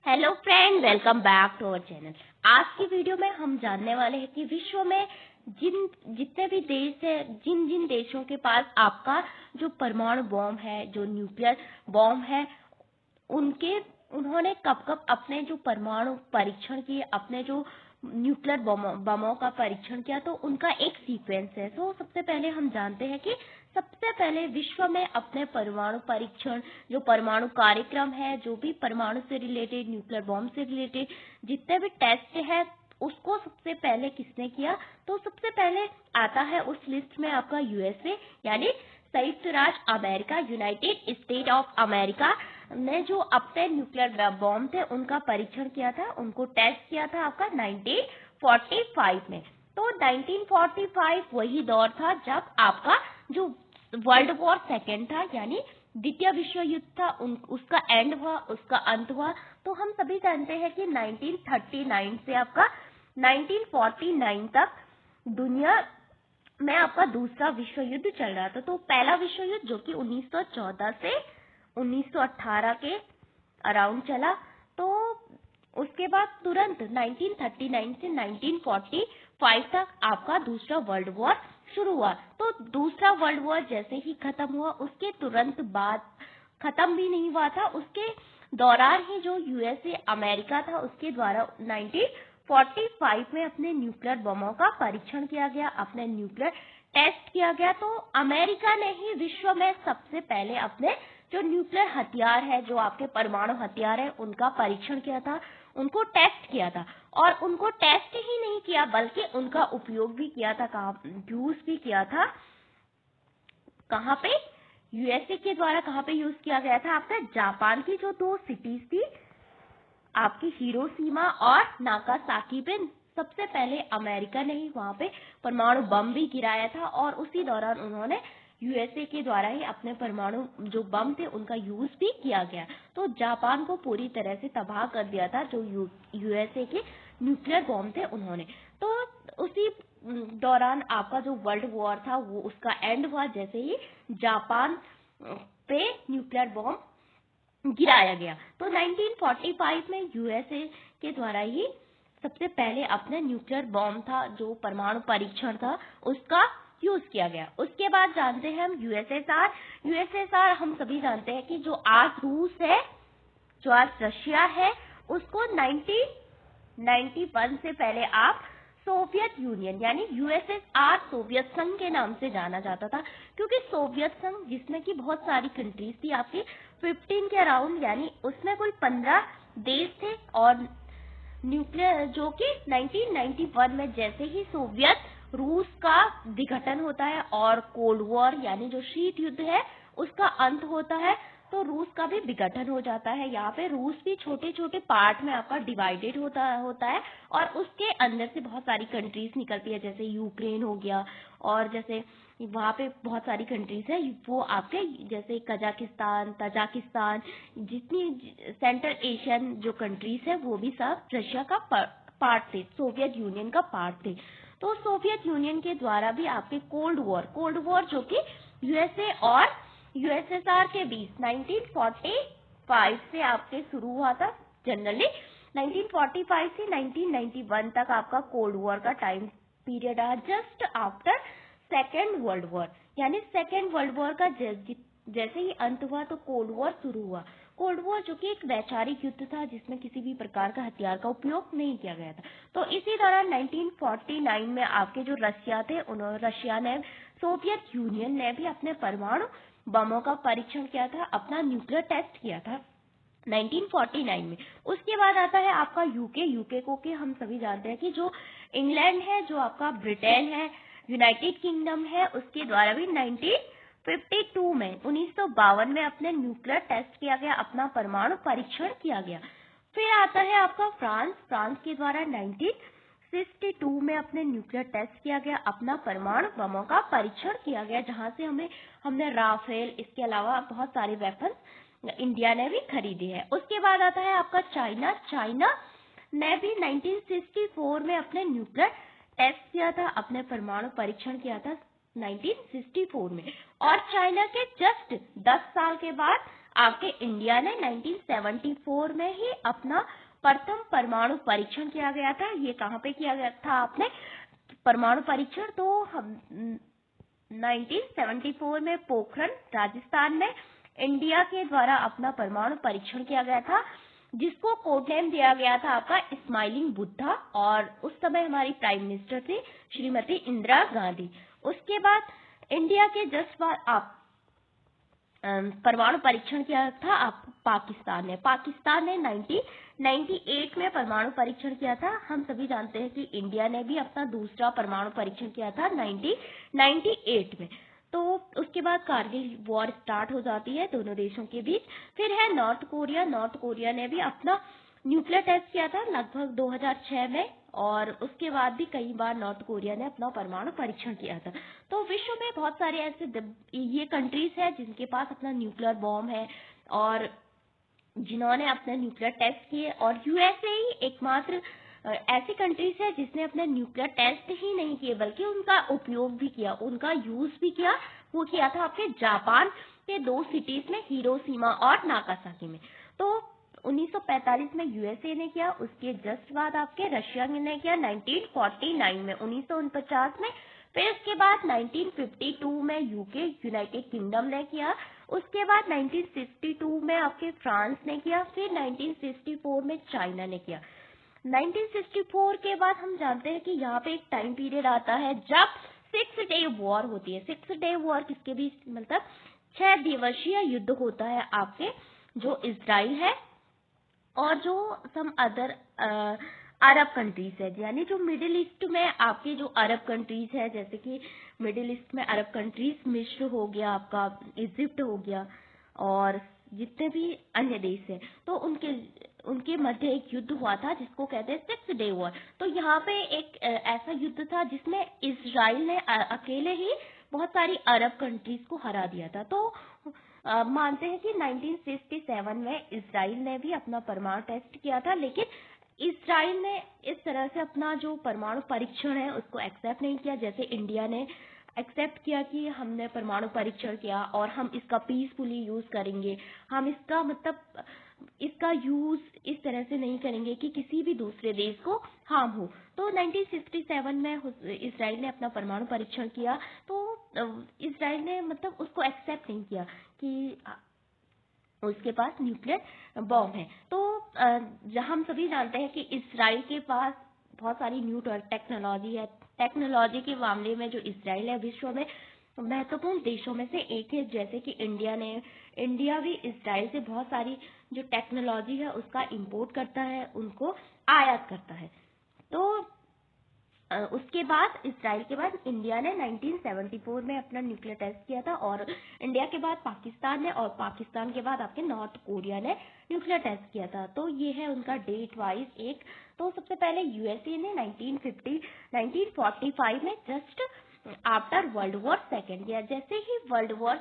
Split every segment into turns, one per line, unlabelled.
Hello friend, welcome back to our channel. आज की video में हम जानने वाले हैं कि विश्व में जितने भी देश है, जिन जिन देशों के पास आपका जो परमाणु बॉम्ब है, जो न्यूक्लियर बॉम्ब है, उन्होंने कब कब अपने जो परमाणु परीक्षण किए, अपने जो न्यूक्लियर बमों का परीक्षण किया, तो उनका एक सीक्वेंस है। तो सबसे पहले हम जानते हैं कि सबसे पहले विश्व में अपने परमाणु परीक्षण, जो परमाणु कार्यक्रम है, जो भी परमाणु से रिलेटेड, न्यूक्लियर बॉम्ब से रिलेटेड जितने भी टेस्ट है, उसको सबसे पहले किसने किया? तो सबसे पहले आता है उस लिस्ट में आपका यूएसए, यानी संयुक्त राष्ट्र America, United state of America ने जो अपने न्यूक्लियर बॉम्ब थे उनका परीक्षण किया था, उनको टेस्ट किया था आपका 1945 में। तो 1945 वही दौर था जब आपका जो वर्ल्ड वॉर सेकेंड था, यानी द्वितीय विश्व युद्ध था, उसका एंड हुआ, उसका अंत हुआ। तो हम सभी जानते हैं कि 1939 से आपका 1949 तक दुनिया में आपका दूसरा विश्व युद्ध चल रहा था। तो पहला विश्व युद्ध जो कि 1914 से 1918 के अराउंड चला, तो उसके बाद तुरंत 1939 से 1945 तक आपका दूसरा वर्ल्ड वॉर शुरू हुआ। तो दूसरा वर्ल्ड वॉर जैसे ही खत्म हुआ, उसके तुरंत बाद, खत्म भी नहीं हुआ था, उसके दौरान ही जो यूएसए अमेरिका था, उसके द्वारा 1945 में अपने न्यूक्लियर बमों का परीक्षण किया गया, अपने न्यूक्लियर टेस्ट किया गया। तो अमेरिका ने ही विश्व में सबसे पहले अपने जो न्यूक्लियर हथियार है, जो आपके परमाणु हथियार है, उनका परीक्षण किया था, उनको टेस्ट किया था। और उनको टेस्ट ही नहीं किया बल्कि उनका उपयोग भी किया था, यूज भी किया था। कहाँ पे? यूएसए के द्वारा कहाँ पे यूज किया गया था? आपका जापान की जो दो सिटीज थी, आपकी हिरोशिमा और नागासाकी पे सबसे पहले अमेरिका ने ही वहां पे परमाणु बम भी गिराया था, और उसी दौरान उन्होंने यूएसए के द्वारा ही अपने परमाणु जो बम थे उनका यूज भी किया गया। तो जापान को पूरी तरह से तबाह कर दिया था जो यूएसए के न्यूक्लियर बम थे उन्होंने। तो उसी दौरान आपका जो वर्ल्ड वॉर था वो उसका एंड हुआ जैसे ही जापान पे न्यूक्लियर बॉम्ब गिराया गया। तो 1945 में यूएसए के द्वारा ही सबसे पहले अपने न्यूक्लियर बॉम्ब था, जो परमाणु परीक्षण था, उसका यूज किया गया। उसके बाद जानते हैं हम यूएसएसआर। यूएसएसआर हम सभी जानते हैं कि जो आज रूस है, जो आज रशिया है, उसको 1991 से पहले आप सोवियत यूनियन यानी यूएसएसआर, सोवियत संघ के नाम से जाना जाता था, क्योंकि सोवियत संघ जिसमें की बहुत सारी कंट्रीज थी, आपकी 15 के अराउंड, यानी उसमें कुल 15 देश थे। और न्यूक्लियर जो कि 1991 में जैसे ही सोवियत रूस का विघटन होता है और कोल्ड वॉर यानी जो शीत युद्ध है उसका अंत होता है, तो रूस का भी विघटन हो जाता है। यहाँ पे रूस भी छोटे छोटे पार्ट में आपका डिवाइडेड होता है, और उसके अंदर से बहुत सारी कंट्रीज निकलती है, जैसे यूक्रेन हो गया, और जैसे वहाँ पे बहुत सारी कंट्रीज है, वो आपके जैसे कजाकिस्तान, तजाकिस्तान, जितनी सेंट्रल एशियन जो कंट्रीज है वो भी सब रशिया का पार्ट थे, सोवियत यूनियन का पार्ट थे। तो सोवियत यूनियन के द्वारा भी आपके कोल्ड वॉर जो कि यूएसए और यूएसएसआर के बीच 1945 से आपके शुरू हुआ था। जनरली 1945 से 1991 तक आपका कोल्ड वॉर का टाइम पीरियड है, just after second world war. यानी सेकेंड वर्ल्ड वॉर का जैसे ही अंत हुआ तो कोल्ड वॉर शुरू हुआ। कोल्ड वॉर जो कि एक वैचारिक युद्ध था, जिसमें किसी भी प्रकार का हथियार का उपयोग नहीं किया गया था। तो इसी दौरान 1949 में आपके जो रशिया थे, रशिया ने, सोवियत यूनियन ने भी अपने परमाणु बमों का परीक्षण किया था, अपना न्यूक्लियर टेस्ट किया था 1949 में। उसके बाद आता है आपका यूके को कि हम सभी जानते हैं कि जो इंग्लैंड है, जो आपका ब्रिटेन है, यूनाइटेड किंगडम है, उसके द्वारा भी 1952 में 1952 में अपने न्यूक्लियर टेस्ट किया गया, अपना परमाणु परीक्षण किया गया। फिर आता है आपका फ्रांस के द्वारा 1962 में अपने न्यूक्लियर टेस्ट किया गया, अपना परमाणु बमों का परीक्षण किया गया, जहां से हमने राफेल, इसके अलावा बहुत सारे वेपन इंडिया ने भी खरीदी है। उसके बाद आता है आपका चाइना ने भी 1964 में अपने न्यूक्लियर टेस्ट किया था, अपने परमाणु परीक्षण किया था 1964 में। और चाइना के जस्ट 10 साल के बाद आपके इंडिया ने 1974 में ही अपना प्रथम परमाणु परीक्षण किया गया था। ये कहाँ पे किया गया था आपने परमाणु परीक्षण? तो हम 1974 में पोखरण राजस्थान में इंडिया के द्वारा अपना परमाणु परीक्षण किया गया था, जिसको कोड नेम दिया गया था आपका स्माइलिंग बुद्धा, और उस समय हमारी प्राइम मिनिस्टर थी श्रीमती इंदिरा गांधी। उसके बाद इंडिया के जस्ट बाद आप परमाणु परीक्षण किया था आप पाकिस्तान ने 1998 में परमाणु परीक्षण किया था। हम सभी जानते हैं कि इंडिया ने भी अपना दूसरा परमाणु परीक्षण किया था 1998 में। तो उसके बाद कारगिल वॉर स्टार्ट हो जाती है दोनों देशों के बीच। फिर है नॉर्थ कोरिया ने भी अपना न्यूक्लियर टेस्ट किया था लगभग 2006 में, और उसके बाद भी कई बार नॉर्थ कोरिया ने अपना परमाणु परीक्षण किया था। तो विश्व में बहुत सारे ऐसे ये कंट्रीज हैं जिनके पास अपना न्यूक्लियर बॉम्ब है और जिन्होंने अपने न्यूक्लियर टेस्ट किए, और यूएसए ही एकमात्र ऐसी कंट्रीज है जिसने अपने न्यूक्लियर टेस्ट ही नहीं किए बल्कि उनका उपयोग भी किया, उनका यूज भी किया। वो किया था आपके जापान के 2 सिटीज में, हिरोशिमा और नागासाकी में। तो 1945 में यूएसए ने किया, उसके जस्ट बाद आपके रशिया ने किया 1949 में, 1949 में। फिर उसके बाद 1952 में यूके यूनाइटेड किंगडम ने किया, उसके बाद 1962 में आपके फ्रांस ने किया, फिर 1964 में चाइना ने किया। 1964 के बाद हम जानते हैं कि यहाँ पे एक टाइम पीरियड आता है जब 6 डे वॉर होती है। 6 डे वॉर किसके बीच, मतलब 6 दिवसीय युद्ध होता है आपके जो इजराइल है और जो सम अदर अरब कंट्रीज है, यानी जो मिडिल ईस्ट में आपके जो अरब कंट्रीज है, जैसे कि मिडिल ईस्ट में अरब कंट्रीज मिस्र हो गया, आपका इजिप्ट हो गया, और जितने भी अन्य देश है, तो उनके मध्य एक युद्ध हुआ था जिसको कहते हैं 6 डे वॉर। तो यहाँ पे एक ऐसा युद्ध था जिसमें इजराइल ने अकेले ही बहुत सारी अरब कंट्रीज को हरा दिया था। तो मानते हैं कि 1967 में इजराइल ने भी अपना परमाणु टेस्ट किया था, लेकिन इजराइल ने इस तरह से अपना जो परमाणु परीक्षण है उसको एक्सेप्ट नहीं किया, जैसे इंडिया ने एक्सेप्ट किया कि हमने परमाणु परीक्षण किया और हम इसका पीसफुली यूज करेंगे, हम इसका मतलब इसका यूज इस तरह से नहीं करेंगे कि किसी भी दूसरे देश को हार्म हो। तो 1967 में इजराइल ने अपना परमाणु परीक्षण किया, तो इजराइल ने मतलब उसको एक्सेप्ट नहीं किया कि उसके पास न्यूक्लियर बॉम्ब है। तो हम सभी जानते हैं कि इजराइल के पास बहुत सारी न्यू टेक्नोलॉजी है। टेक्नोलॉजी के मामले में जो इजराइल है विश्व में महत्वपूर्ण देशों में से एक है, जैसे कि इंडिया भी इजराइल से बहुत सारी जो टेक्नोलॉजी है उसका इंपोर्ट करता है, उनको आयात करता है। तो उसके बाद इजराइल के बाद इंडिया ने 1974 में अपना न्यूक्लियर टेस्ट किया था, और इंडिया के बाद पाकिस्तान ने, और पाकिस्तान के बाद आपके नॉर्थ कोरिया ने न्यूक्लियर टेस्ट किया था। तो ये है उनका डेट वाइज एक। तो सबसे पहले यूएसए ने 1945 में just after world war second, या जैसे ही वर्ल्ड वॉर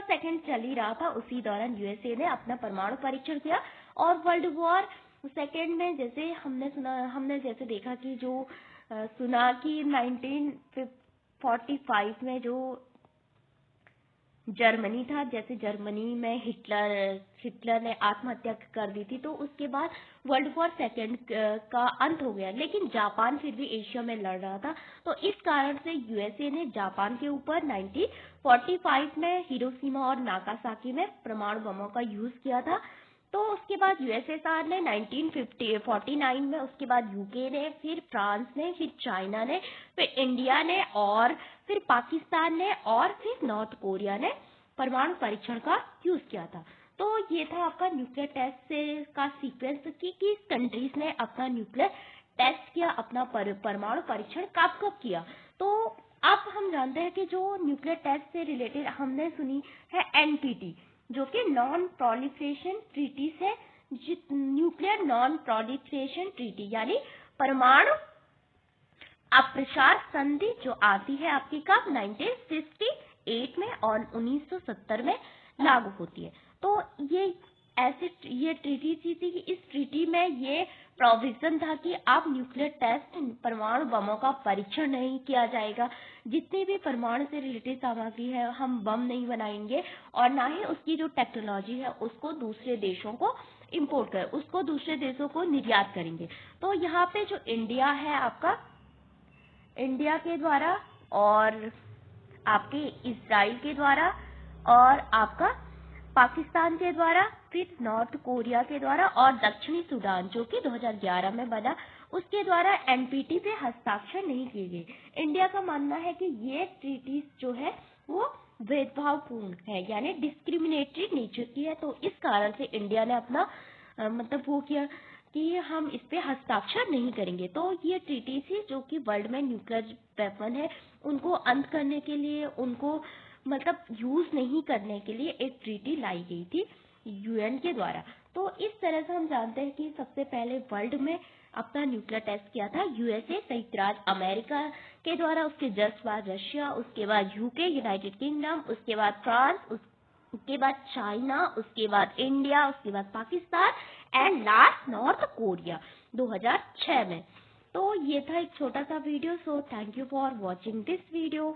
सेकेंड चल ही रहा था उसी दौरान यूएसए ने अपना परमाणु परीक्षण किया। और वर्ल्ड वॉर सेकेंड में जैसे हमने जैसे देखा कि जो सुना कि 1945 में जो जर्मनी था, जैसे जर्मनी में हिटलर ने आत्महत्या कर दी थी, तो उसके बाद वर्ल्ड वॉर सेकेंड का अंत हो गया। लेकिन जापान फिर भी एशिया में लड़ रहा था, तो इस कारण से यूएसए ने जापान के ऊपर 1945 में हिरोशिमा और नागासाकी में परमाणु बमों का यूज किया था। तो उसके बाद यूएसएसआर ने 1949 में, उसके बाद यूके ने, फिर फ्रांस ने, फिर चाइना ने, फिर इंडिया ने, और फिर पाकिस्तान ने, और फिर नॉर्थ कोरिया ने परमाणु परीक्षण का यूज किया था। तो ये था आपका न्यूक्लियर टेस्ट से का सीक्वेंस कि किस कंट्रीज ने अपना न्यूक्लियर टेस्ट किया, अपना परमाणु परीक्षण कब किया। तो अब हम जानते हैं कि जो न्यूक्लियर टेस्ट से रिलेटेड हमने सुनी है एनपीटी, जो कि नॉन प्रोलिफरेशन ट्रीटी है, न्यूक्लियर नॉन प्रोलिफरेशन ट्रीटी, यानी परमाणु अप्रसार संधि जो आती है आपकी कब 1968 में और 1970 में लागू होती है। तो ये ऐसे ये ट्रीटी थी कि इस ट्रीटी में ये प्रोविजन था कि आप न्यूक्लियर टेस्ट, परमाणु बमों का परीक्षण नहीं किया जाएगा, जितनी भी परमाणु से रिलेटेड सामग्री है हम बम नहीं बनाएंगे, और ना ही उसकी जो टेक्नोलॉजी है उसको दूसरे देशों को इंपोर्ट कर, उसको दूसरे देशों को निर्यात करेंगे। तो यहाँ पे जो इंडिया है आपका, इंडिया के द्वारा और आपके इजराइल के द्वारा और आपका पाकिस्तान के द्वारा, फिर नॉर्थ कोरिया के द्वारा और दक्षिणी सूडान जो कि 2011 में बना, उसके द्वारा एनपीटी पे हस्ताक्षर नहीं किए गए। इंडिया का मानना है कि ये ट्रीटीज जो है वो भेदभावपूर्ण है, यानी डिस्क्रिमिनेटरी नेचर की है। तो इस कारण से इंडिया ने अपना मतलब वो किया कि हम इस पे हस्ताक्षर नहीं करेंगे। तो ये ट्रीटी थी जो कि वर्ल्ड में न्यूक्लियर वेपन है उनको अंत करने के लिए, उनको मतलब यूज नहीं करने के लिए एक ट्रीटी लाई गई थी यूएन के द्वारा। तो इस तरह से हम जानते हैं कि सबसे पहले वर्ल्ड में अपना न्यूक्लियर टेस्ट किया था यूएसए, संयुक्त राज्य अमेरिका के द्वारा, उसके जस्ट बाद रशिया, उसके बाद यूके, यूनाइटेड किंगडम, उसके बाद फ्रांस, उसके बाद चाइना, उसके बाद इंडिया, उसके बाद Pakistan and last north Korea 2006 में। तो ये था एक छोटा सा video. So thank you for watching this video.